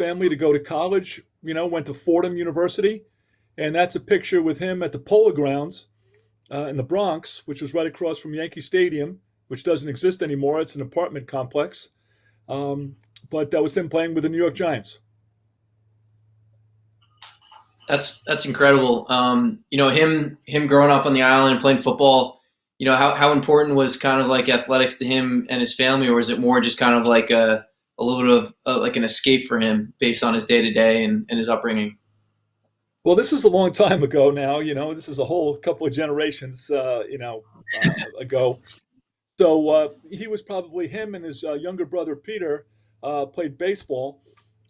family to go to college. Went to Fordham University, and that's a picture with him at the Polo Grounds in the Bronx, which was right across from Yankee Stadium, which doesn't exist anymore. It's an apartment complex. Um, but that was him playing with the New York Giants. That's incredible. Him growing up on the island and playing football. How important was kind of like athletics to him and his family, or is it more just kind of like a little bit of like an escape for him based on his day to day and his upbringing? Well, this is a long time ago now. This is a whole couple of generations, ago. So he was probably him and his younger brother Peter played baseball.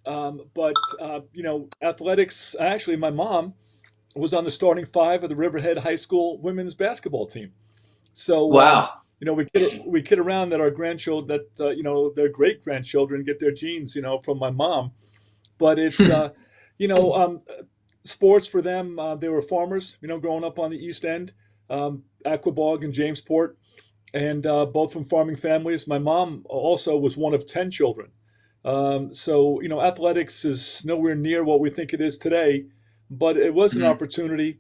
But athletics. Actually, my mom was on the starting five of the Riverhead High School women's basketball team. So Wow. we kid around that our grandchildren, that their great grandchildren get their genes, from my mom. But it's you know sports for them. They were farmers, growing up on the East End, Aquabog and Jamesport, and both from farming families. My mom also was one of 10 children. So athletics is nowhere near what we think it is today, but it was an Mhm. opportunity,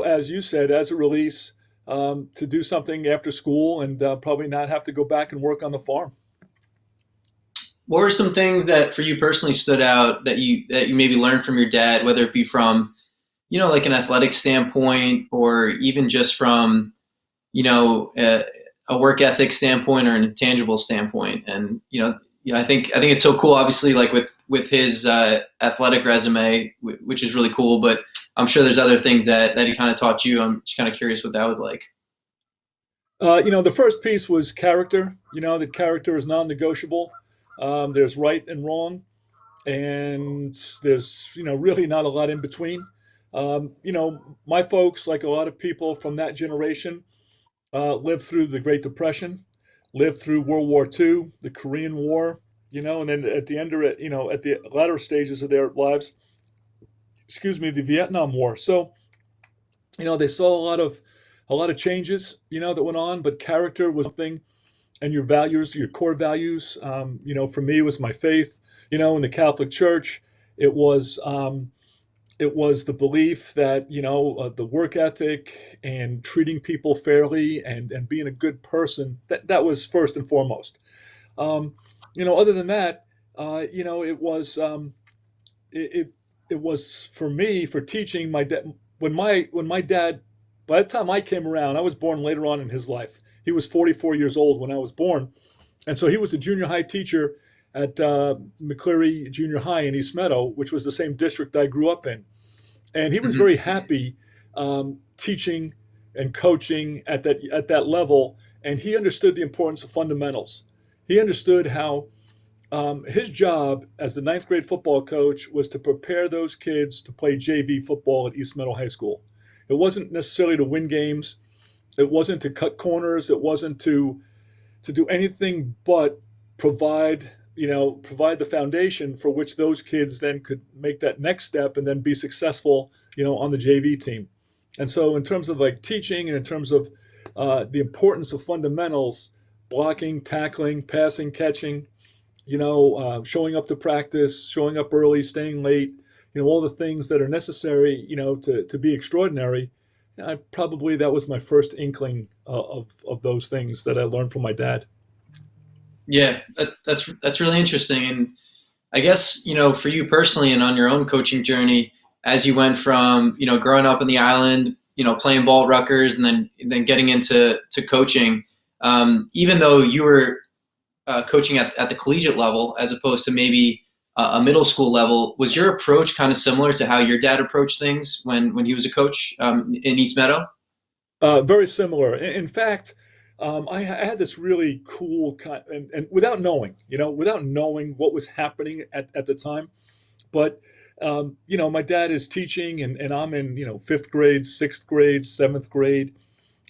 as you said, as a release, to do something after school and probably not have to go back and work on the farm. What were some things that for you personally stood out that you maybe learned from your dad, whether it be from like an athletic standpoint or even just from you know a, a work ethic standpoint or an intangible standpoint? And I think it's so cool. Obviously, like with his athletic resume, which is really cool. But I'm sure there's other things that he kind of taught you. I'm just kind of curious what that was like. The first piece was character. That character is non-negotiable. There's right and wrong, and there's really not a lot in between. My folks, like a lot of people from that generation, lived through the Great Depression, lived through World War II, the Korean War, and then at the end of it, at the latter stages of their lives, excuse me, the Vietnam War. So they saw a lot of changes, that went on, but character was something, and your values, your core values. For me, it was my faith. In the Catholic Church, it was um, it was the belief that the work ethic and treating people fairly and being a good person, that was first and foremost. Um, Other than that, it it was for me for teaching my dad. When my dad, by the time I came around, I was born later on in his life. He was 44 years old when I was born, and so he was a junior high teacher at McCleary Junior High in East Meadow, which was the same district I grew up in. And he was Hmm. very happy teaching and coaching at that level, and he understood the importance of fundamentals. He understood how his job as the ninth grade football coach was to prepare those kids to play JV football at East Meadow High School. It wasn't necessarily to win games. It wasn't to cut corners. It wasn't to do anything but provide the foundation for which those kids then could make that next step and then be successful, on the JV team. And so, in terms of like teaching and in terms of the importance of fundamentals, blocking, tackling, passing, catching, showing up to practice, showing up early, staying late, all the things that are necessary, to be extraordinary. Probably that was my first inkling of those things that I learned from my dad. Yeah, that's really interesting. And I guess, for you personally and on your own coaching journey, as you went from, growing up on the island, playing ball at Rutgers and then getting into coaching, even though you were coaching at the collegiate level as opposed to maybe a middle school level, was your approach kind of similar to how your dad approached things when he was a coach in East Meadow? Very similar. In fact, I had this really cool kind, and without knowing what was happening at the time, but my dad is teaching, and I'm in fifth grade, sixth grade, seventh grade.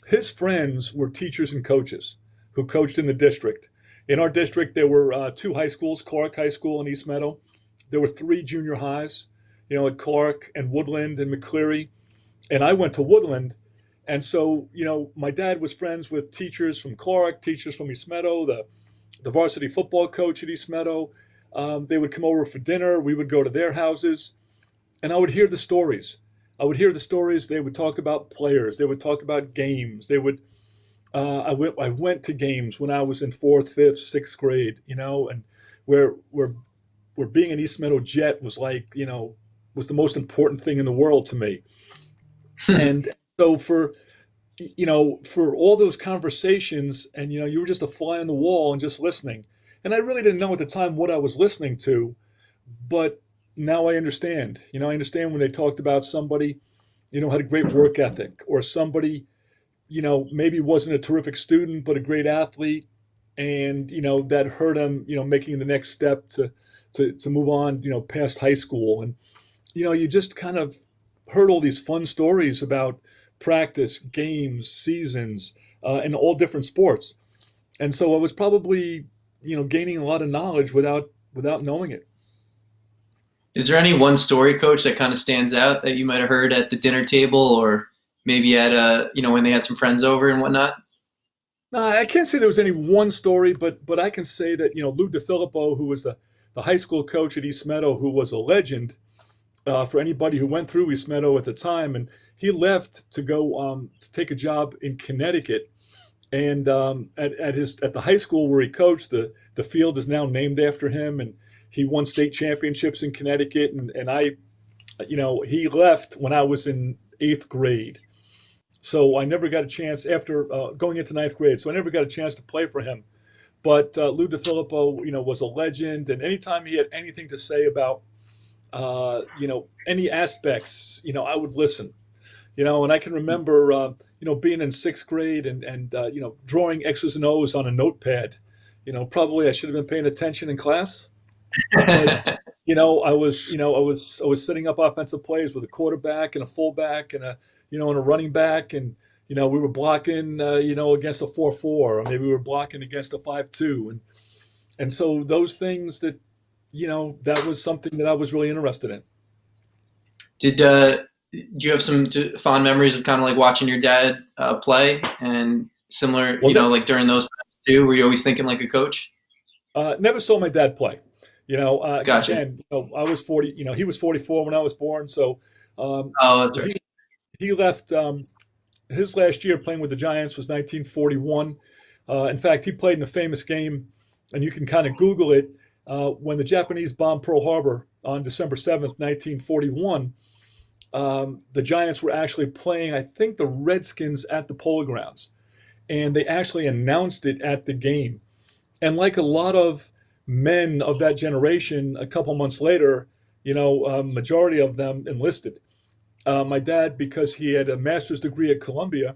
His friends were teachers and coaches who coached in the district. In our district, there were two high schools: Clark High School and East Meadow. There were three junior highs, at Clark and Woodland and McCleary, and I went to Woodland. And so, my dad was friends with teachers from Clark, teachers from East Meadow, the varsity football coach at East Meadow. They would come over for dinner. We would go to their houses, and I would hear the stories. I would hear the stories. They would talk about players. They would talk about games. They would. I went to games when I was in fourth, fifth, sixth grade. And where being an East Meadow Jet was like, was the most important thing in the world to me. And so for all those conversations, and you were just a fly on the wall and just listening. And I really didn't know at the time what I was listening to, but now I understand. I understand when they talked about somebody, had a great work ethic, or somebody, maybe wasn't a terrific student but a great athlete, and that hurt him, making the next step to move on, past high school. And you just kind of heard all these fun stories about practice, games, seasons, and all different sports. And so I was probably, gaining a lot of knowledge without knowing it. Is there any one story, Coach, that kind of stands out that you might have heard at the dinner table, or maybe at when they had some friends over and whatnot? I can't say there was any one story, but I can say that Lou DeFilippo, who was the high school coach at East Meadow, who was a legend for anybody who went through East Meadow at the time, and he left to go to take a job in Connecticut. And at the high school where he coached, the field is now named after him, and he won state championships in Connecticut. And I, he left when I was in eighth grade, so I never got a chance after going into ninth grade. So I never got a chance to play for him. But Lou DeFilippo, was a legend, and anytime he had anything to say about any aspects, I would listen. And I can remember, being in sixth grade and drawing X's and O's on a notepad. Probably I should have been paying attention in class, but I was setting up offensive plays with a quarterback and a fullback and a running back, and we were blocking, against a 4-4, or maybe we were blocking against a 5-2, and so those things that was something that I was really interested in. Do you have some fond memories of kind of like watching your dad play, and similar, Well, like during those times too? Were you always thinking like a coach? never saw my dad play. Gotcha. Again, I was 40. He was 44 when I was born. So Oh, that's right. he left. His last year playing with the Giants was 1941. In fact, he played in a famous game, and you can kind of Google it. When the Japanese bombed Pearl Harbor on December 7th, 1941, the Giants were actually playing, I think, the Redskins at the Polo Grounds, and they actually announced it at the game. And like a lot of men of that generation, a couple months later, majority of them enlisted. My dad, because he had a master's degree at Columbia,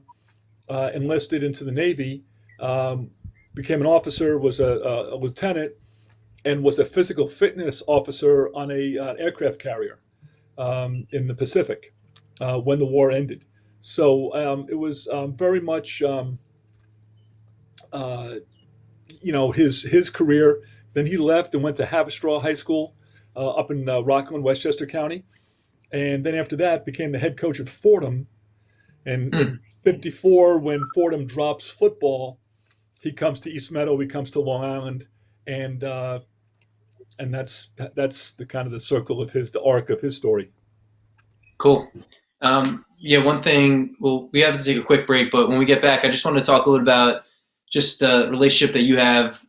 enlisted into the Navy, became an officer, was a lieutenant, and was a physical fitness officer on a aircraft carrier in the Pacific when the war ended. So it was very much, his career. Then he left and went to Hofstra High School up in Rockland, Westchester County, and then after that became the head coach at Fordham. And Hmm. in '54, when Fordham drops football, he comes to East Meadow. He comes to Long Island, and that's the kind of the arc of his story. Cool. Yeah, one thing, well, we have to take a quick break, but when we get back, I just want to talk a little about just the relationship that you have,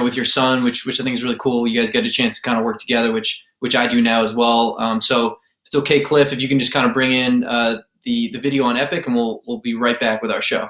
with your son, which I think is really cool. You guys get a chance to kind of work together, which I do now as well. So if it's okay, Cliff, if you can just kind of bring in the video on Epic, and we'll be right back with our show.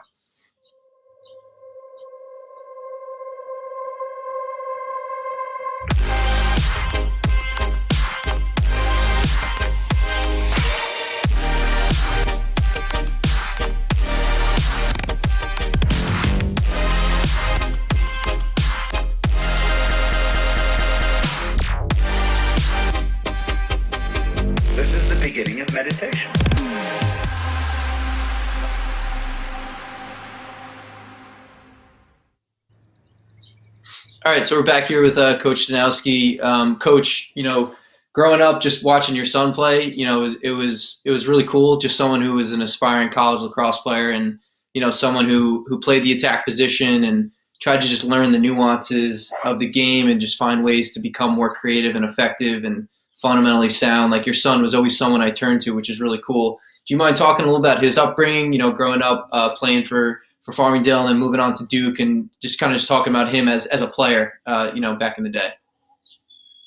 This is the beginning of meditation. All right, so we're back here with Coach Danowski. Coach, growing up, just watching your son play, it was really cool. Just someone who was an aspiring college lacrosse player, and someone who played the attack position, and tried to just learn the nuances of the game and just find ways to become more creative and effective and fundamentally sound. Like your son was always someone I turned to, which is really cool. Do you mind talking a little about his upbringing, growing up playing for Farmingdale and then moving on to Duke, and just kind of just talking about him as a player, back in the day?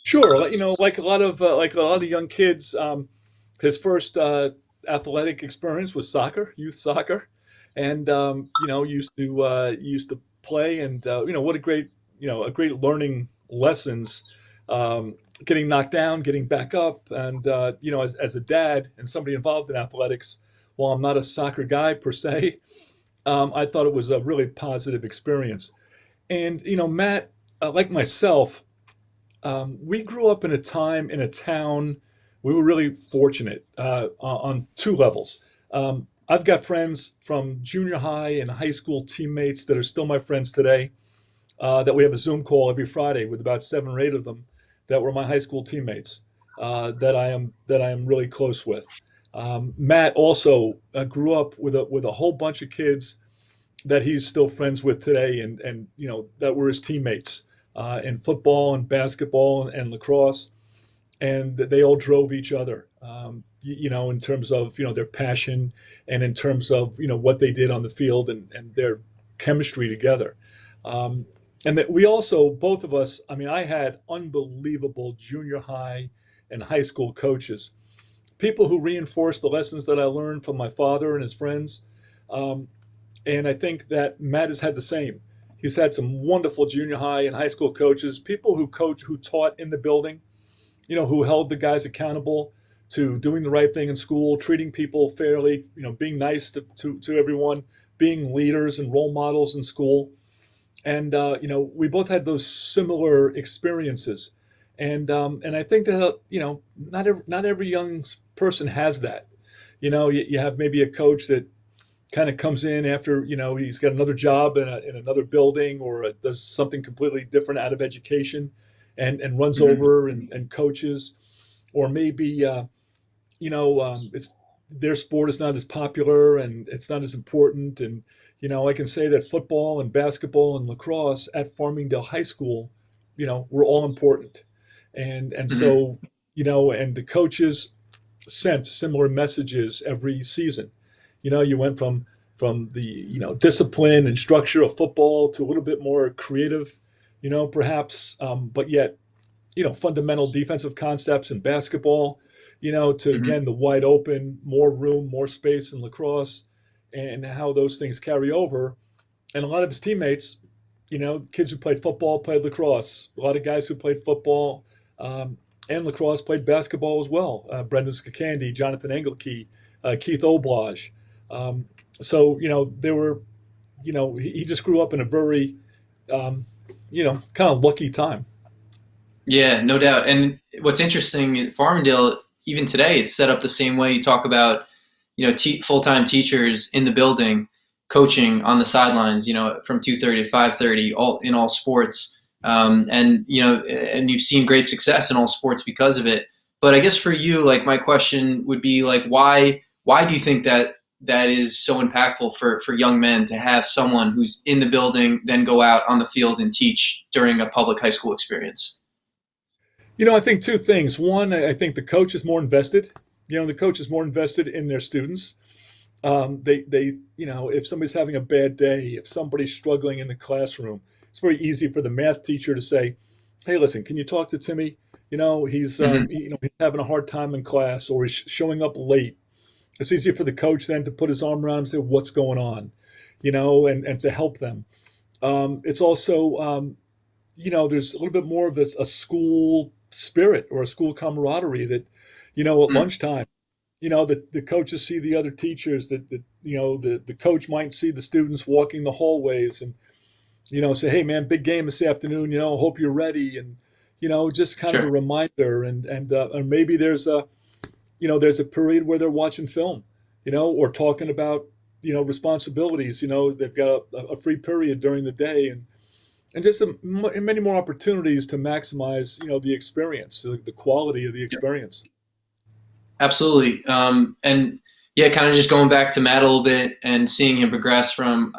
Sure. Like a lot of young kids, his first athletic experience was soccer, youth soccer, and used to play, and what a great learning lessons, getting knocked down, getting back up, and as a dad and somebody involved in athletics, while I'm not a soccer guy per se, I thought it was a really positive experience. And Matt, like myself. We grew up in a time in a town. We were really fortunate on two levels. I've got friends from junior high and high school teammates that are still my friends today. That we have a Zoom call every Friday with about 7 or 8 of them that were my high school teammates that I am really close with. Matt also grew up with a whole bunch of kids that he's still friends with today, and that were his teammates in football and basketball and lacrosse, and they all drove each other. In terms of their passion, and in terms of what they did on the field, and their chemistry together. And that we also, both of us, I mean, I had unbelievable junior high and high school coaches, people who reinforced the lessons that I learned from my father and his friends. Um, and I think that Matt has had the same. He's had some wonderful junior high and high school coaches, people who taught in the building, who held the guys accountable to doing the right thing in school, treating people fairly, being nice to everyone, being leaders and role models in school. And we both had those similar experiences. And I think that not every young person has that. You have maybe a coach that kind of comes in after he's got another job in another building, or does something completely different out of education, and runs Mm-hmm. over and coaches, or maybe it's their sport is not as popular and it's not as important. And I can say that football and basketball and lacrosse at Farmingdale High School were all important. And Mm-hmm. so and the coaches sent similar messages every season. You went from the discipline and structure of football to a little bit more creative, perhaps, but yet fundamental defensive concepts in basketball. To Mm-hmm. again the wide open, more room, more space in lacrosse, and how those things carry over. And a lot of his teammates, kids who played football played lacrosse. A lot of guys who played football and lacrosse played basketball as well. Brendan Skakandi, Jonathan Engelkey, Keith Oblage. Um, so there were, he just grew up in a very, kind of lucky time. Yeah, no doubt. And what's interesting, Farmingdale, even today, it's set up the same way. You talk about, full-time teachers in the building, coaching on the sidelines, from 2:30 to 5:30, all sports. And you've seen great success in all sports because of it. But I guess for you, like my question would be like, why do you think that is so impactful for young men to have someone who's in the building, then go out on the field and teach during a public high school experience? I think two things. One, I think the coach is more invested. The coach is more invested in their students. If somebody's having a bad day, if somebody's struggling in the classroom, it's very easy for the math teacher to say, "Hey, listen, can you talk to Timmy? Mm-hmm. He's having a hard time in class, or he's showing up late." It's easier for the coach then to put his arm around and say, "What's going on?" And to help them. It's also there's a little bit more of this a school spirit or a school camaraderie that at lunchtime the coaches see the other teachers, that the coach might see the students walking the hallways, and say, "Hey man, big game this afternoon, hope you're ready." And just kind of a Sure. reminder. And maybe there's a period where they're watching film, or talking about responsibilities. They've got a free period during the day, and just many more opportunities to maximize the experience, the quality of the experience. Absolutely. And yeah, kind of just going back to Matt a little bit and seeing him progress from,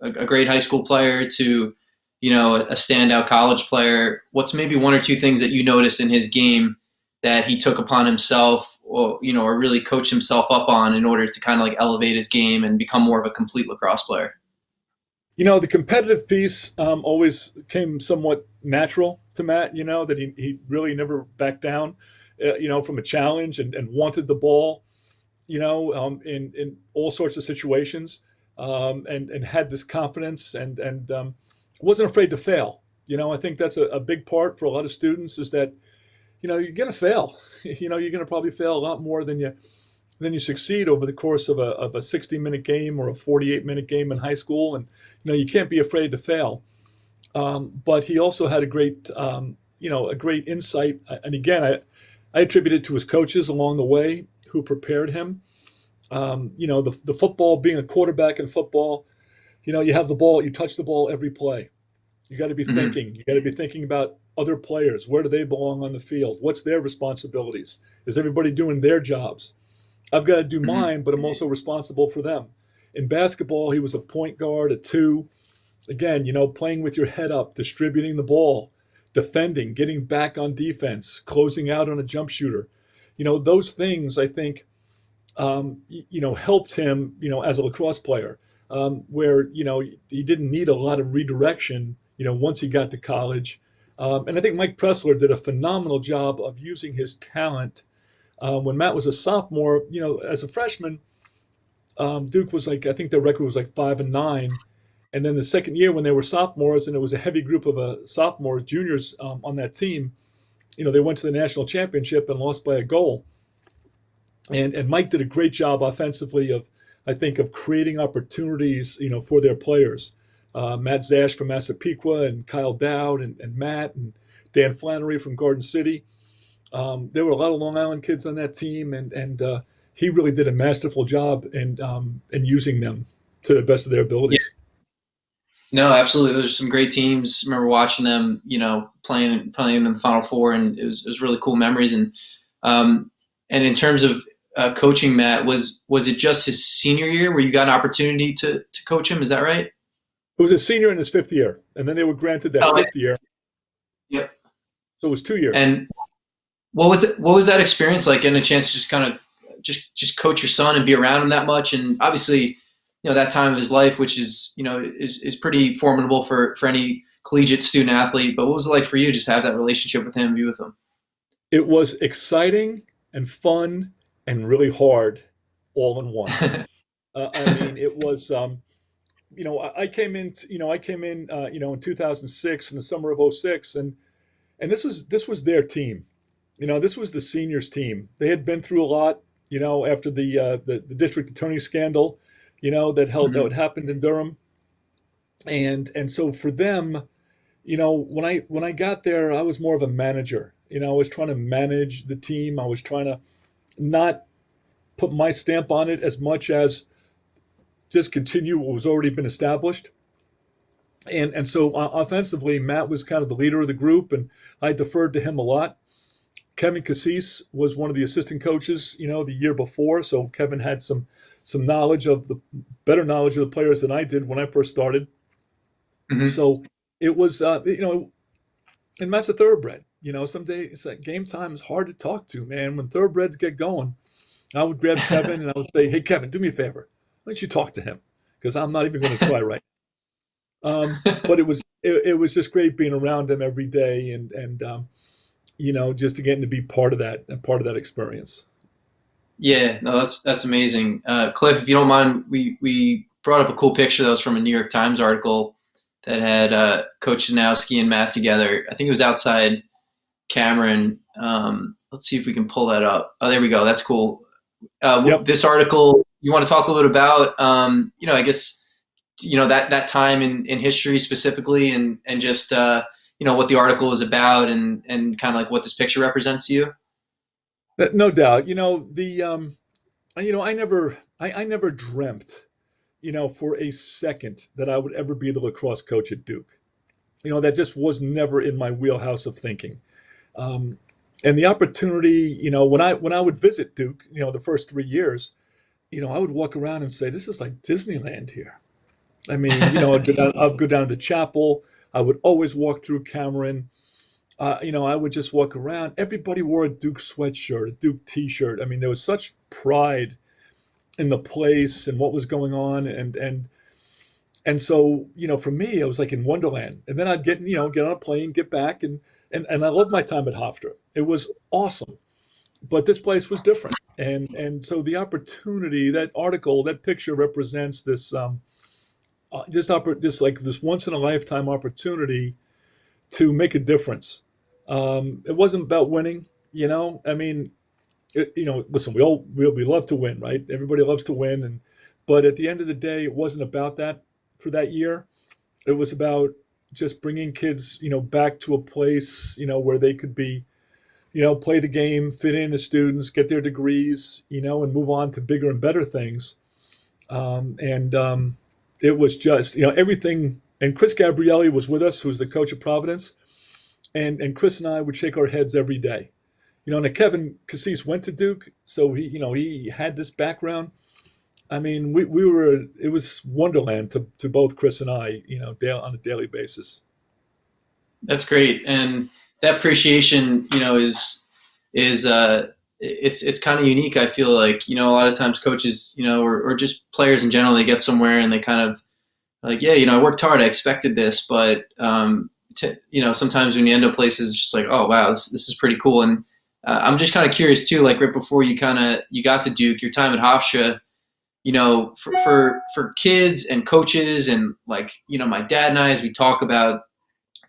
a great high school player to, a standout college player, what's maybe one or two things that you noticed in his game that he took upon himself, or really coached himself up on in order to kind of like elevate his game and become more of a complete lacrosse player? The competitive piece always came somewhat natural to Matt, that he really never backed down, from a challenge and wanted the ball, in all sorts of situations, and had this confidence and wasn't afraid to fail. I think that's a big part for a lot of students is that, you're going to fail. You're going to probably fail a lot more than you succeed over the course of a 60-minute game or a 48-minute game in high school. And, you can't be afraid to fail. But he also had a great insight. And again, I attribute it to his coaches along the way who prepared him. The football, being a quarterback in football, you have the ball, you touch the ball every play. You got to be thinking. You got to be thinking about other players. Where do they belong on the field? What's their responsibilities? Is everybody doing their jobs? I've got to do mine, but I'm also responsible for them. In basketball, he was a point guard, a two. Again, playing with your head up, distributing the ball, defending, getting back on defense, closing out on a jump shooter. Those things I think, helped him, as a lacrosse player, where, he didn't need a lot of redirection, once he got to college. And I think Mike Pressler did a phenomenal job of using his talent. When Matt was a sophomore, as a freshman, Duke was I think their record was 5-9. And then the second year when they were sophomores, and it was a heavy group of sophomores, juniors on that team, they went to the national championship and lost by a goal. And Mike did a great job offensively of creating opportunities, for their players. Matt Zash from Massapequa and Kyle Dowd and Matt and Dan Flannery from Garden City. There were a lot of Long Island kids on that team, and he really did a masterful job in using them to the best of their abilities. No, absolutely. Those are some great teams. I remember watching them, playing in the Final Four, and it was really cool memories. And in terms of coaching Matt, was it just his senior year where you got an opportunity to coach him? Is that right? It was a senior in his fifth year, and then they were granted that fifth year. Yep. So it was 2 years. And what was that experience like, getting a chance to just kind of just coach your son and be around him that much? And obviously, that time of his life, which is is pretty formidable for any collegiate student athlete. But what was it like for you just to have that relationship with him, be with him? It was exciting and fun and really hard all in one. It was. I came in in 2006, in the summer of '06, and this was their team. This was the seniors team. They had been through a lot, after the district attorney scandal, that happened in Durham. And so for them, when I got there, I was more of a manager. I was trying to manage the team. I was trying to not put my stamp on it as much as just continue what was already been established. And so offensively, Matt was kind of the leader of the group, and I deferred to him a lot. Kevin Cassis was one of the assistant coaches, the year before. So Kevin had some better knowledge of the players than I did when I first started. So it was, and Matt's a thoroughbred. Someday it's like game time is hard to talk to, man. When thoroughbreds get going, I would grab Kevin and I would say, "Hey, Kevin, do me a favor. Why don't you talk to him? Because I'm not even going to try right." But it was just great being around him every day, and just to get to be part of that experience. Yeah, no, that's amazing. Cliff, if you don't mind, we brought up a cool picture that was from a New York Times article that had Coach Danowski and Matt together. I think it was outside Cameron. Let's see if we can pull that up. Oh, there we go. That's cool. Yep. This article, you want to talk a little bit about, I guess, that time in history specifically, and just, what the article was about, and kind of like what this picture represents to you? No doubt. I never dreamt, for a second that I would ever be the lacrosse coach at Duke. That just was never in my wheelhouse of thinking. And the opportunity, when I would visit Duke, the first 3 years, I would walk around and say, "This is like Disneyland here." I'd go down to the chapel. I would always walk through Cameron. I would just walk around. Everybody wore a Duke sweatshirt, a Duke T-shirt. I mean, there was such pride in the place and what was going on, and so for me, it was like in Wonderland. And then I'd get on a plane, get back, and I loved my time at Hofstra. It was awesome, but this place was different, and so the opportunity, that article, that picture represents this just like this once in a lifetime opportunity to make a difference. It wasn't about winning, I mean, listen, we love to win, right? Everybody loves to win, but at the end of the day, it wasn't about that for that year. It was about just bringing kids, back to a place, where they could be, play the game, fit in as students, get their degrees, and move on to bigger and better things. And It was just, everything. And Chris Gabrielli was with us, who's the coach of Providence, and Chris and I would shake our heads every day. And Kevin Cassis went to Duke, so he had this background. I mean, it was Wonderland to both Chris and I, on a daily basis. That's great, and that appreciation, it's kind of unique. I feel like a lot of times coaches, or just players in general, they get somewhere and they kind of like, yeah, I worked hard, I expected this, but sometimes when you end up places, it's just like, oh wow, this is pretty cool. And I'm just kind of curious too, like right before you got to Duke, your time at Hofstra, for kids and coaches and like, my dad and I, as we talk about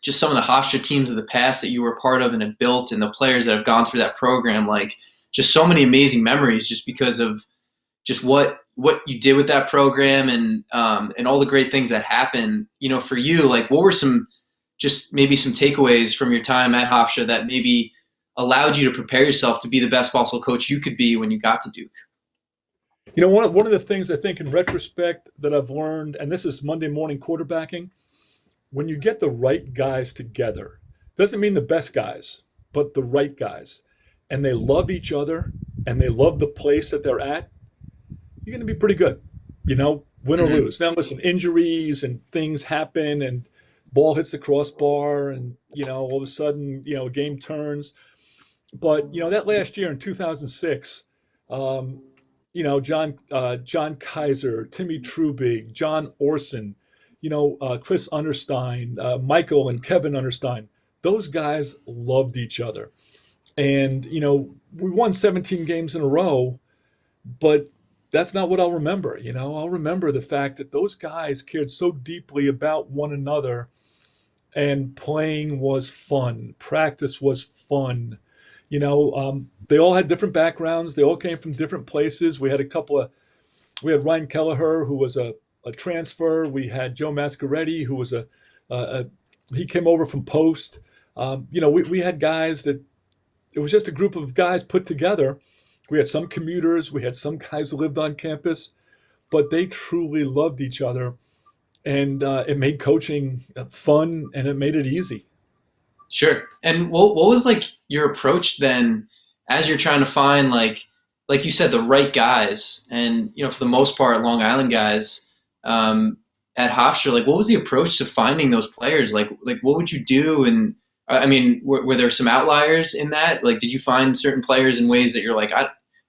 just some of the Hofstra teams of the past that you were part of and have built, and the players that have gone through that program, like just so many amazing memories just because of just what you did with that program and all the great things that happened, for you. Like what were maybe some takeaways from your time at Hofstra that maybe allowed you to prepare yourself to be the best possible coach you could be when you got to Duke? One of the things I think in retrospect that I've learned, and this is Monday morning quarterbacking, when you get the right guys together, doesn't mean the best guys, but the right guys, and they love each other and they love the place that they're at, you're going to be pretty good, win or lose. Now, listen, injuries and things happen and ball hits the crossbar and, all of a sudden, a game turns. But, that last year in 2006, John Kaiser, Timmy Trubig, John Orson, Chris Understein, Michael and Kevin Understein, those guys loved each other. And, we won 17 games in a row, but that's not what I'll remember. I'll remember the fact that those guys cared so deeply about one another, and playing was fun. Practice was fun. They all had different backgrounds. They all came from different places. We had Ryan Kelleher, who was a transfer. We had Joe Mascaretti, who was he came over from Post. We had guys that, it was just a group of guys put together. We had some commuters. We had some guys who lived on campus, but they truly loved each other. And it made coaching fun, and it made it easy. Sure. And what was like your approach then, as you're trying to find like you said, the right guys, and for the most part, Long Island guys at Hofstra, like what was the approach to finding those players? Like what would you do? And I mean, were there some outliers in that? Like, did you find certain players in ways that you're like,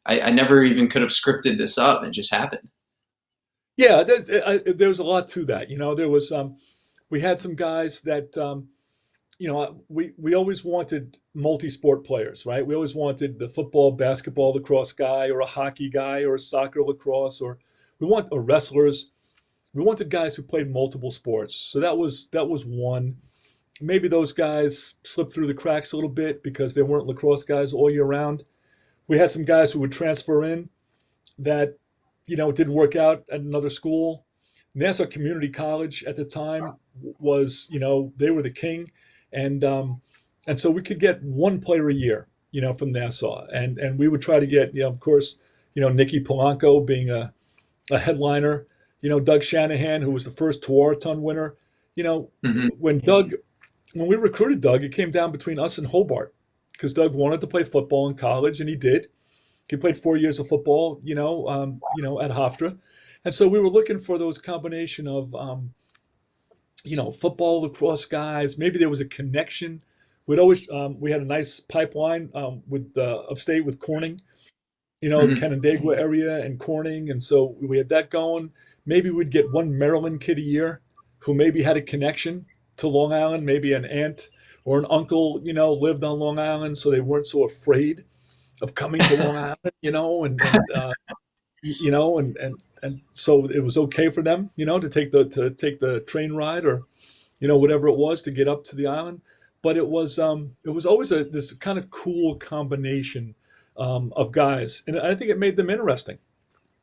I never even could have scripted this up, and it just happened? Yeah, there was a lot to that. There was we had some guys that we always wanted multi-sport players, right? We always wanted the football, basketball, lacrosse guy, or a hockey guy, or a soccer, lacrosse, or wrestlers. We wanted guys who played multiple sports. So that was one. Maybe those guys slipped through the cracks a little bit because they weren't lacrosse guys all year round. We had some guys who would transfer in that it didn't work out at another school. Nassau Community College at the time was, they were the king. And so we could get one player a year, from Nassau. And we would try to get, of course, Nicky Polanco being a headliner, Doug Shanahan, who was the first Tewaaraton winner. When we recruited Doug, it came down between us and Hobart, because Doug wanted to play football in college, and he did. He played 4 years of football, at Hofstra. And so we were looking for those combination of football, lacrosse guys. Maybe there was a connection. We had a nice pipeline with upstate with Corning, Hmm. Canandaigua area and Corning, and so we had that going. Maybe we'd get one Maryland kid a year who maybe had a connection to Long Island, maybe an aunt or an uncle, lived on Long Island, so they weren't so afraid of coming to Long Island, and so it was okay for them, to take the train ride or whatever it was to get up to the island. But it was always this kind of cool combination of guys, and I think it made them interesting.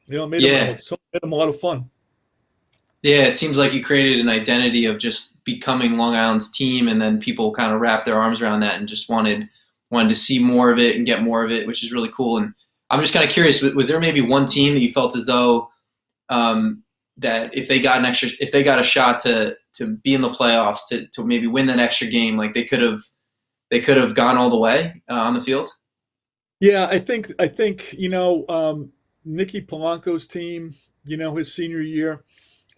It made them Yeah. made them a lot of fun. Yeah, it seems like you created an identity of just becoming Long Island's team, and then people kind of wrapped their arms around that and just wanted to see more of it and get more of it, which is really cool. And I'm just kind of curious, was there maybe one team that you felt as though that if they got a shot to be in the playoffs, to maybe win that extra game, like they could have gone all the way on the field? Yeah, I think Nicky Polanco's team, his senior year,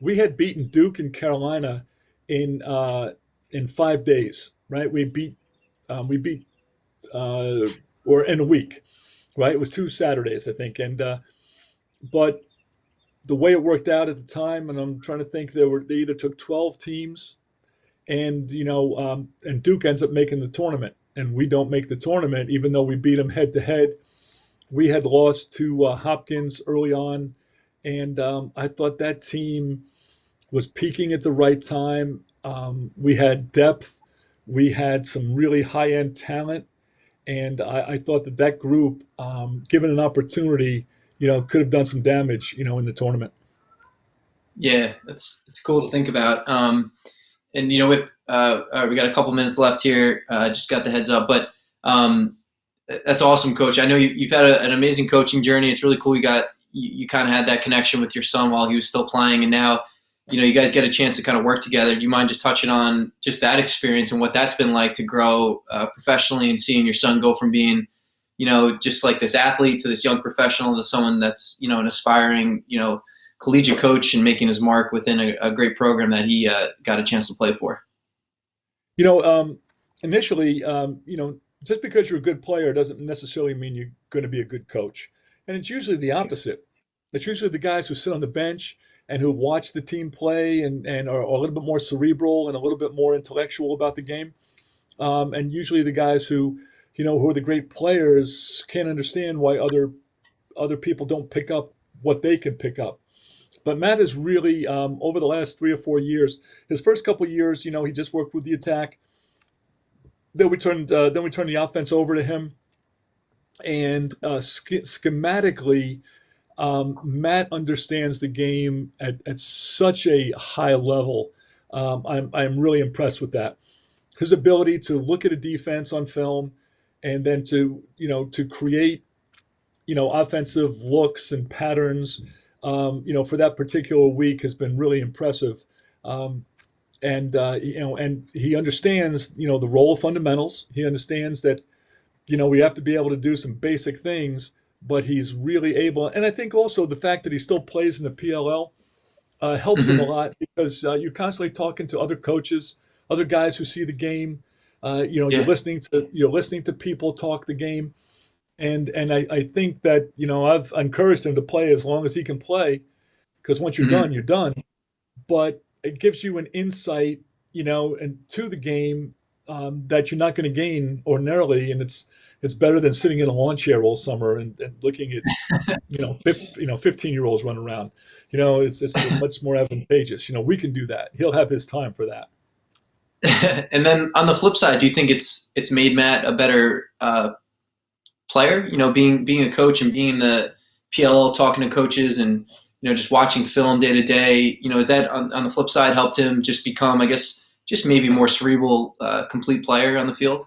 we had beaten Duke and Carolina in uh, in 5 days, right? We beat or in a week, right? It was 2 Saturdays, I think, and but the way it worked out at the time, and I'm trying to think, they either took 12 teams, and Duke ends up making the tournament, and we don't make the tournament, even though we beat them head to head. We had lost to Hopkins early on, and I thought that team was peaking at the right time. We had depth, we had some really high end talent, and I thought that group, given an opportunity, could have done some damage, in the tournament. Yeah, it's cool to think about. And with we got a couple minutes left here. Just got the heads up, but that's awesome, Coach. I know you've had an amazing coaching journey. It's really cool. You kind of had that connection with your son while he was still playing, and now you guys get a chance to kind of work together. Do you mind just touching on just that experience and what that's been like to grow professionally and seeing your son go from being just like this athlete to this young professional to someone that's an aspiring collegiate coach and making his mark within a great program that he got a chance to play for. You know, um, Initially, just because you're a good player doesn't necessarily mean you're going to be a good coach. And it's usually the opposite. It's usually the guys who sit on the bench and who watch the team play and are a little bit more cerebral and a little bit more intellectual about the game. And usually the guys who are the great players can't understand why other people don't pick up what they can pick up. But Matt has really, over the last 3 or 4 years, his first couple of years, he just worked with the attack. Then we turned the offense over to him, and schematically, Matt understands the game at such a high level. I'm really impressed with that. His ability to look at a defense on film, and then to create offensive looks and patterns, for that particular week has been really impressive. Um, and he understands the role of fundamentals. He understands that we have to be able to do some basic things, but he's really able. And I think also the fact that he still plays in the PLL helps him a Hmm. lot, because you're constantly talking to other coaches, other guys who see the game. Yeah. You're listening to people talk the game, and I think that I've encouraged him to play as long as he can play, because once you're Hmm. done, you're done. But it gives you an insight, into the game, that you're not going to gain ordinarily, and it's better than sitting in a lawn chair all summer and looking at 15-year-olds run around. It's much more advantageous. We can do that. He'll have his time for that. And then on the flip side, do you think it's made Matt a better player? Being a coach and being in the PLL, talking to coaches, and just watching film day to day. Is that on the flip side helped him just become, I guess, just maybe more cerebral, complete player on the field?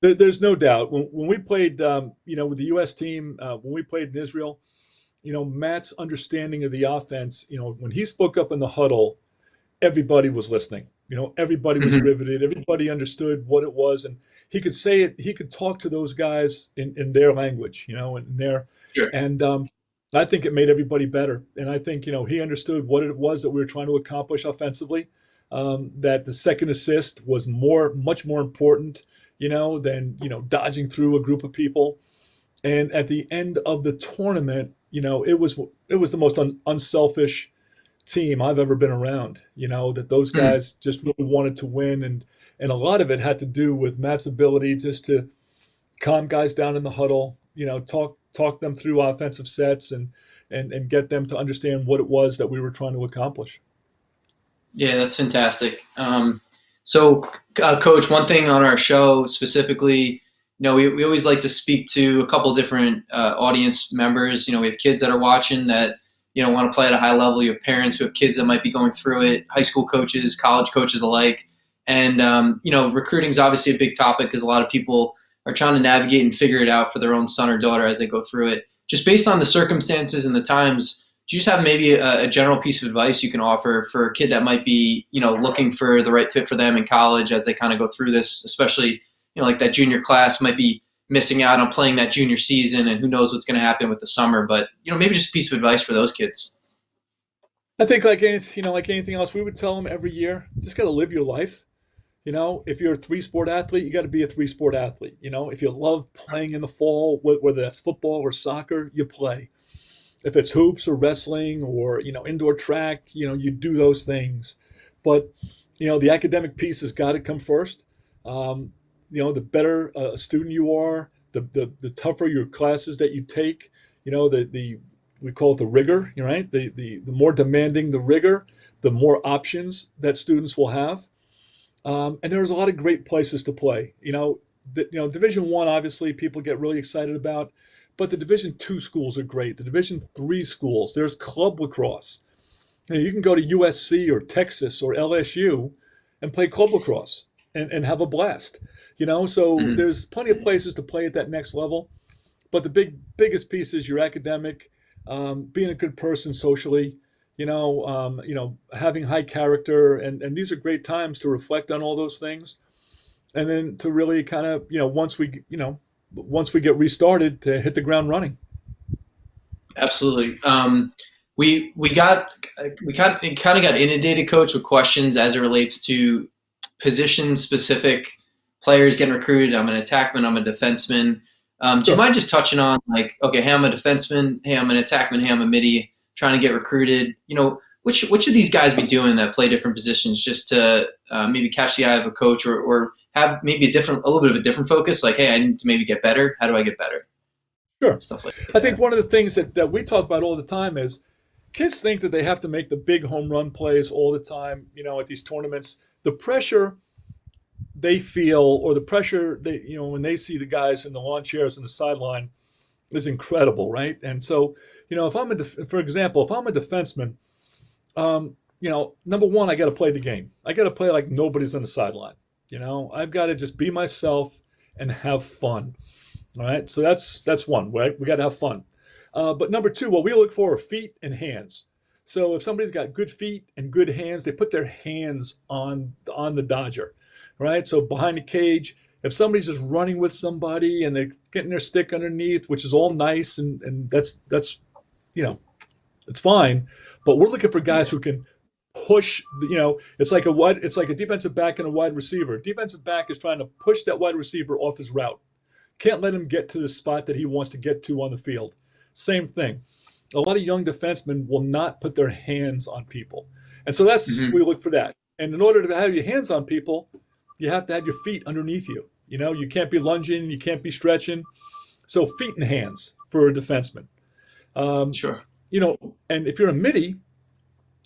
There's no doubt. When we played, with the U.S. team, when we played in Israel, Matt's understanding of the offense, when he spoke up in the huddle, everybody was listening. Everybody was Hmm. riveted. Everybody understood what it was, and he could say it. He could talk to those guys in their language, Sure. and I think it made everybody better. And I think he understood what it was that we were trying to accomplish offensively. that the second assist was much more important, than, dodging through a group of people. And at the end of the tournament, it was the most unselfish team I've ever been around. That those Mm. guys just really wanted to win, and a lot of it had to do with Matt's ability just to calm guys down in the huddle, talk them through offensive sets, and get them to understand what it was that we were trying to accomplish. Yeah, that's fantastic. Coach, one thing on our show specifically, we always like to speak to a couple different audience members. We have kids that are watching that, want to play at a high level. You have parents who have kids that might be going through it, high school coaches, college coaches alike. And, recruiting is obviously a big topic because a lot of people are trying to navigate and figure it out for their own son or daughter as they go through it. Just based on the circumstances and the times, do you just have maybe a general piece of advice you can offer for a kid that might be, looking for the right fit for them in college as they kind of go through this, especially, like that junior class might be missing out on playing that junior season and who knows what's going to happen with the summer, but, maybe just a piece of advice for those kids. I think like anything else, we would tell them every year, just got to live your life. If you're a three-sport athlete, you got to be a three-sport athlete. If you love playing in the fall, whether that's football or soccer, you play. If it's hoops or wrestling or, indoor track, you do those things. But, the academic piece has got to come first. The better a student you are, the tougher your classes that you take, we call it the rigor, right? The more demanding the rigor, the more options that students will have. And there's a lot of great places to play. Division One, obviously, people get really excited about, but the Division Two schools are great. The Division Three schools, there's club lacrosse. You can go to USC or Texas or LSU and play club lacrosse and have a blast. So Mm-hmm. there's plenty of places to play at that next level. But the biggest piece is your academic, being a good person socially, having high character, and these are great times to reflect on all those things, and then to really kind of, once we get restarted, to hit the ground running. Absolutely. We kind of got inundated, Coach, with questions as it relates to position specific players getting recruited. I'm an attackman. I'm a defenseman. Do you Sure. mind just touching on like, okay, hey, I'm a defenseman. Hey, I'm an attackman. Hey, I'm a midi trying to get recruited. Which should these guys be doing that play different positions just to maybe catch the eye of a coach or have maybe a little bit of a different focus? Like, hey, I need to maybe get better. How do I get better? Sure. Stuff like I think that. one of the things that we talk about all the time is kids think that they have to make the big home run plays all the time, at these tournaments. The pressure they feel, or the pressure when they see the guys in the lawn chairs on the sideline, is incredible, right? And so, for example, if I'm a defenseman, number one, I got to play the game. I got to play like nobody's on the sideline. I've got to just be myself and have fun. All right, so that's one, right? We got to have fun. But number two, what we look for are feet and hands. So if somebody's got good feet and good hands, they put their hands on the dodger, right? So behind the cage, if somebody's just running with somebody and they're getting their stick underneath, which is all nice, and that's it's fine, but we're looking for guys who can push. It's like a defensive back and a wide receiver. Defensive back is trying to push that wide receiver off his route. Can't let him get to the spot that he wants to get to on the field. Same thing. A lot of young defensemen will not put their hands on people. And so Mm-hmm. we look for that. And in order to have your hands on people, you have to have your feet underneath you. You can't be lunging, you can't be stretching. So feet and hands for a defenseman. Um, Sure. and if you're a midi,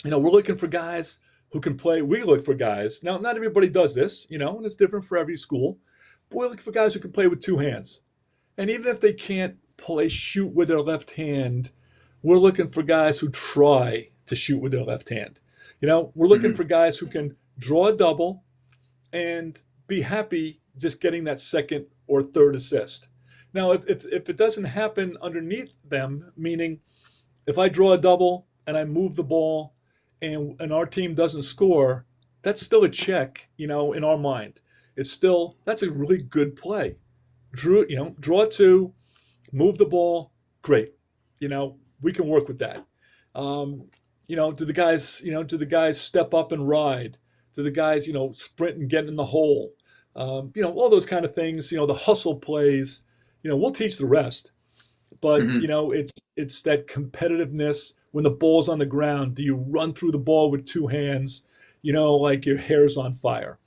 we're looking for guys who can play. We look for guys. Now, not everybody does this, and it's different for every school. But we look for guys who can play with two hands. And even if they can't shoot with their left hand, we're looking for guys who try to shoot with their left hand. We're looking Mm-hmm. for guys who can draw a double and be happy just getting that second or third assist. Now, if it doesn't happen underneath them, meaning if I draw a double and I move the ball and our team doesn't score, that's still a check, in our mind. That's a really good play. Draw two, move the ball, great. We can work with that. Do the guys step up and ride? to the guys, sprinting, getting in the hole, all those kind of things, the hustle plays, we'll teach the rest. But, Hmm. it's that competitiveness when the ball's on the ground. Do you run through the ball with two hands, like your hair's on fire?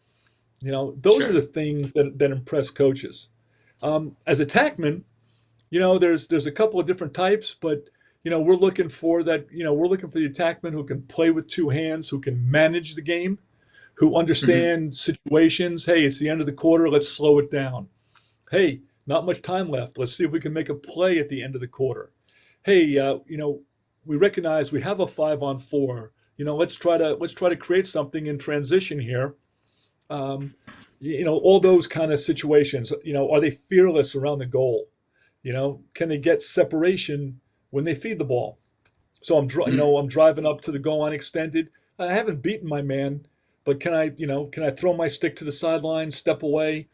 Those are Sure. the things that impress coaches. As a tackman, there's a couple of different types, but we're looking for that. We're looking for the attackman who can play with two hands, who can manage the game, who Hmm. understand situations. Hey, it's the end of the quarter. Let's slow it down. Hey, not much time left. Let's see if we can make a play at the end of the quarter. Hey, we recognize we have a 5-on-4. Let's try to create something in transition here. Um, all those kind of situations. Are they fearless around the goal? Can they get separation when they feed the ball? So Hmm. I'm driving up to the goal line extended. I haven't beaten my man, but can I throw my stick to the sideline, step away,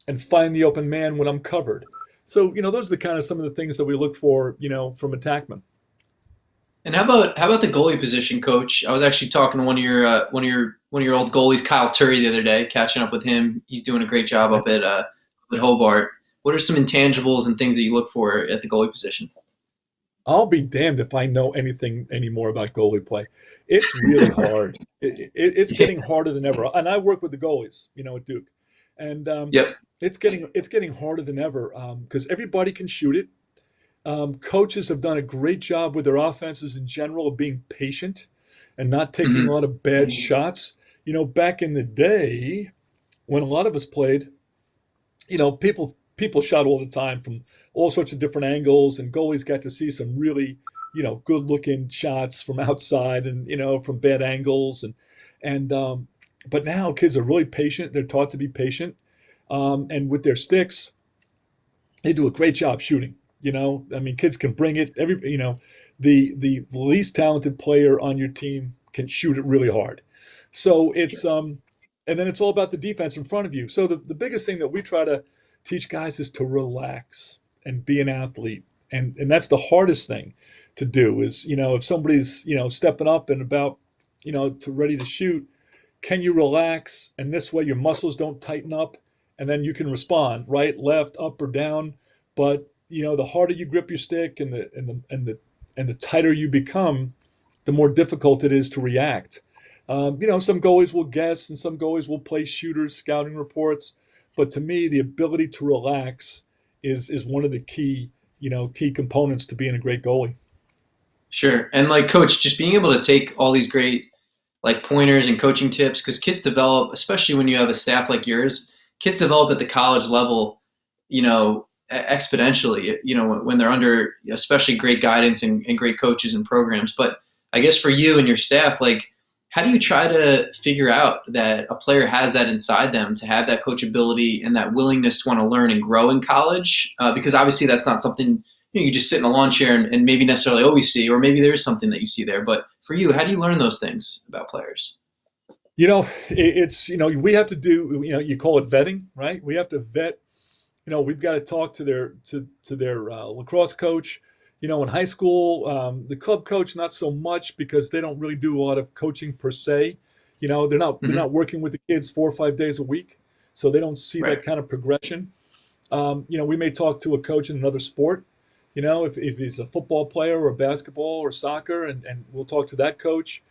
and find the open man when I'm covered? So, those are the kind of some of the things that we look for, from attackmen. And how about the goalie position, coach? I was actually talking to one of your old goalies, Kyle Turry, the other day, catching up with him. He's doing a great job up at Hobart. What are some intangibles and things that you look for at the goalie position? I'll be damned if I know anything anymore about goalie play. It's really hard. It's Yeah. getting harder than ever. And I work with the goalies, at Duke, and Yep. it's getting harder than ever because everybody can shoot it. Coaches have done a great job with their offenses in general of being patient and not taking a Hmm. lot of bad shots. Back in the day when a lot of us played, people shot all the time from all sorts of different angles, and goalies got to see some really, good looking shots from outside and from bad angles, and but now kids are really patient. They're taught to be patient, and with their sticks, they do a great job shooting. I mean, kids can bring it. The least talented player on your team can shoot it really hard. So and then it's all about the defense in front of you. So the biggest thing that we try to teach guys is to relax and be an athlete, and that's the hardest thing to do. Is if somebody's stepping up and about to ready to shoot, can you relax? And this way your muscles don't tighten up, and then you can respond right, left, up, or down. But the harder you grip your stick and the tighter you become, the more difficult it is to react. Some goalies will guess, and some goalies will play shooters, scouting reports. But to me, the ability to relax is one of the key components to being a great goalie. Sure. And like coach, just being able to take all these great like pointers and coaching tips because kids develop, especially when you have a staff like yours, kids develop at the college level, exponentially, when they're under especially great guidance and great coaches and programs. But I guess for you and your staff, like, how do you try to figure out that a player has that inside them to have that coachability and that willingness to want to learn and grow in college? Because obviously that's not something you just sit in a lawn chair and maybe necessarily always see, or maybe there is something that you see there. But for you, how do you learn those things about players? It's we have to do you call it vetting, right? We have to vet. We've got to talk to their lacrosse coach. In high school, the club coach not so much because they don't really do a lot of coaching per se. They're Hmm. not working with the kids 4 or 5 days a week, so they don't see Right. that kind of progression. We may talk to a coach in another sport. If he's a football player or basketball or soccer, and we'll talk to that coach.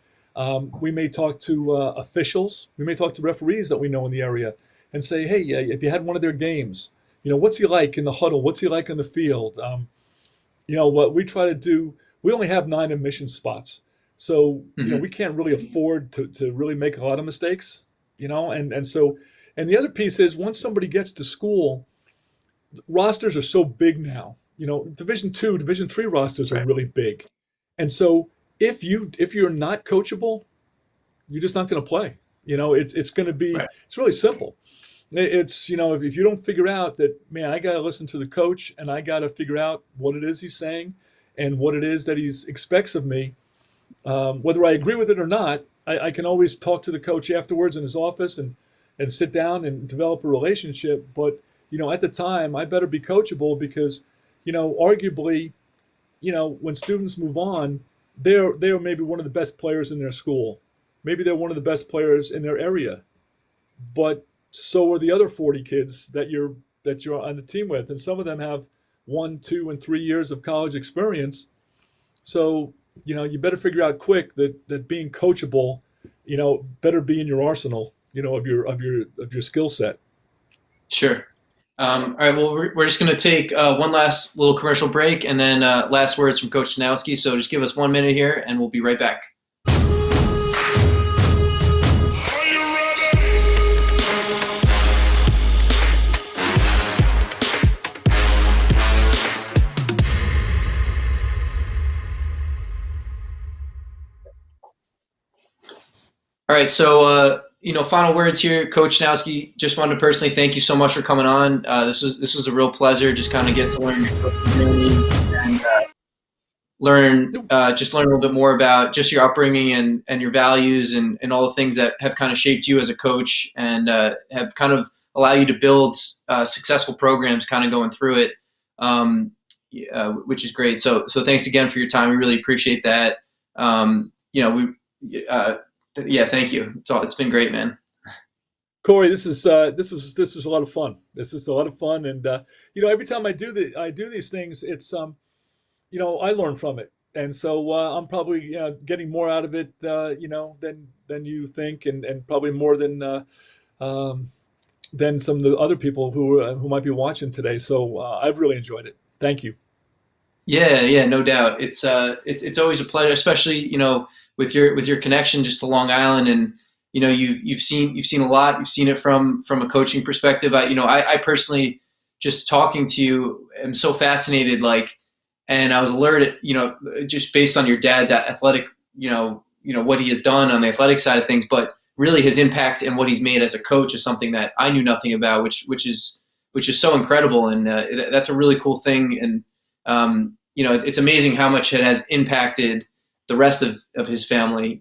We may talk to officials. We may talk to referees that we know in the area and say, hey, if you had one of their games, what's he like in the huddle? What's he like on the field? What we try to do, we only have 9 admission spots. So, we Hmm. can't really afford to really make a lot of mistakes, and the other piece is once somebody gets to school, rosters are so big now. Division 2, Division 3 rosters are Right. really big, and so if you're not coachable, you're just not going to play. It's going to be Right. it's really simple. It's if you don't figure out that, man, I got to listen to the coach and I got to figure out what it is he's saying and what it is that he expects of me, whether I agree with it or not. I can always talk to the coach afterwards in his office and sit down and develop a relationship. But at the time, I better be coachable because arguably, when students move on, they're maybe one of the best players in their school. maybe they're one of the best players in their area, but so are the other 40 kids that you're on the team with, and some of them have 1, 2, and 3 years of college experience. So you better figure out quick that being coachable, better be in your arsenal, of your skill set. Sure. All right. Well, we're just going to take one last little commercial break, and then last words from Coach Danowski. So just give us 1 minute here, and we'll be right back. All right, so final words here, Coach Danowski. Just wanted to personally thank you so much for coming on. This was a real pleasure. Just kind of get to learn your coaching journey and learn a little bit more about just your upbringing and your values and all the things that have kind of shaped you as a coach and have kind of allowed you to build successful programs, kind of going through it, which is great. So thanks again for your time. We really appreciate that. Yeah, thank you. It's been great, man. Corey, this was a lot of fun. This was a lot of fun, and every time I do these things, it's I learn from it, and so I'm probably getting more out of it, than you think, and probably more than some of the other people who might be watching today. So I've really enjoyed it. Thank you. Yeah, no doubt. It's always a pleasure, especially with your connection just to Long Island, and you've seen a lot. You've seen it from a coaching perspective. I personally, just talking to you, am so fascinated. And I was alerted, just based on your dad's athletic, what he has done on the athletic side of things, but really his impact and what he's made as a coach is something that I knew nothing about, which is so incredible, and that's a really cool thing. And it's amazing how much it has impacted the rest of his family,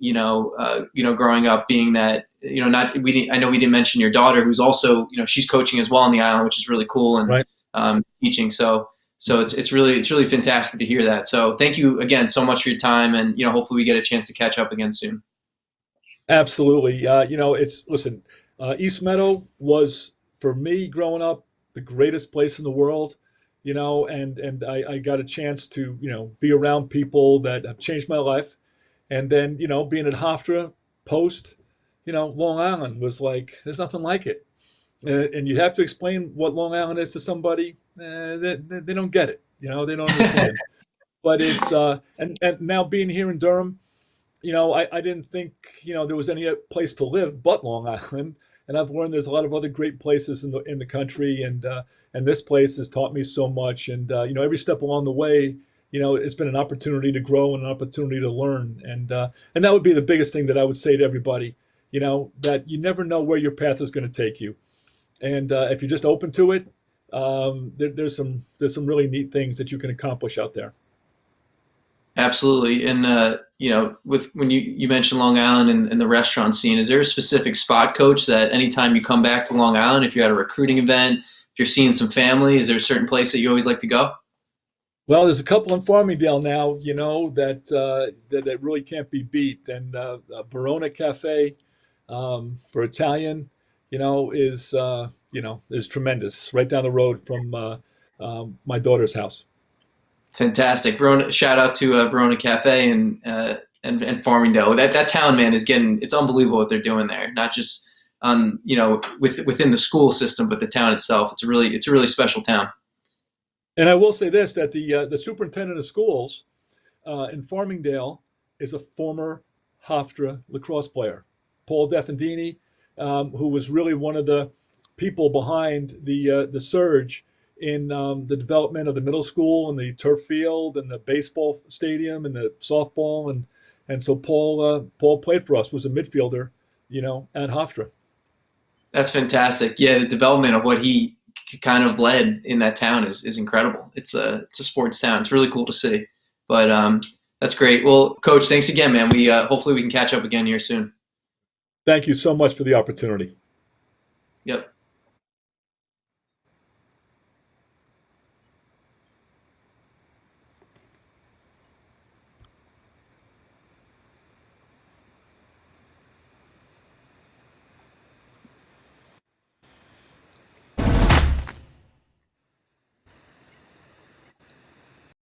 growing up, being that, I know we didn't mention your daughter, who's also, she's coaching as well on the island, which is really cool, and right. Teaching. So it's really fantastic to hear that. So thank you again so much for your time, and, hopefully we get a chance to catch up again soon. Absolutely. Listen, East Meadow was, for me growing up, the greatest place in the world. And I got a chance to, be around people that have changed my life. And then, being at Hofstra post, Long Island was like, there's nothing like it. And you have to explain what Long Island is to somebody. They don't get it. They don't understand. But it's, and now being here in Durham, I didn't think, there was any place to live but Long Island. And I've learned there's a lot of other great places in the country, and this place has taught me so much. And every step along the way, it's been an opportunity to grow and an opportunity to learn. And that would be the biggest thing that I would say to everybody, that you never know where your path is going to take you. And if you're just open to it, there's some really neat things that you can accomplish out there. Absolutely. And, when you mentioned Long Island and the restaurant scene, is there a specific spot, Coach, that anytime you come back to Long Island, if you're at a recruiting event, if you're seeing some family, is there a certain place that you always like to go? Well, there's a couple in Farmingdale now, that really can't be beat. And Verona Cafe for Italian, is tremendous. Right down the road from my daughter's house. Fantastic. Verona, shout out to Verona Cafe and Farmingdale. That town, man, it's unbelievable what they're doing there. Not just within the school system, but the town itself. It's a really special town. And I will say this, that the superintendent of schools in Farmingdale is a former Hofstra lacrosse player, Paul Defendini, who was really one of the people behind the surge in the development of the middle school and the turf field and the baseball stadium and the softball. And so Paul played for us, was a midfielder, at Hofstra. That's fantastic. Yeah, the development of what he kind of led in that town is incredible. It's a sports town. It's really cool to see. But that's great. Well, Coach, thanks again, man. We hopefully we can catch up again here soon. Thank you so much for the opportunity. Yep.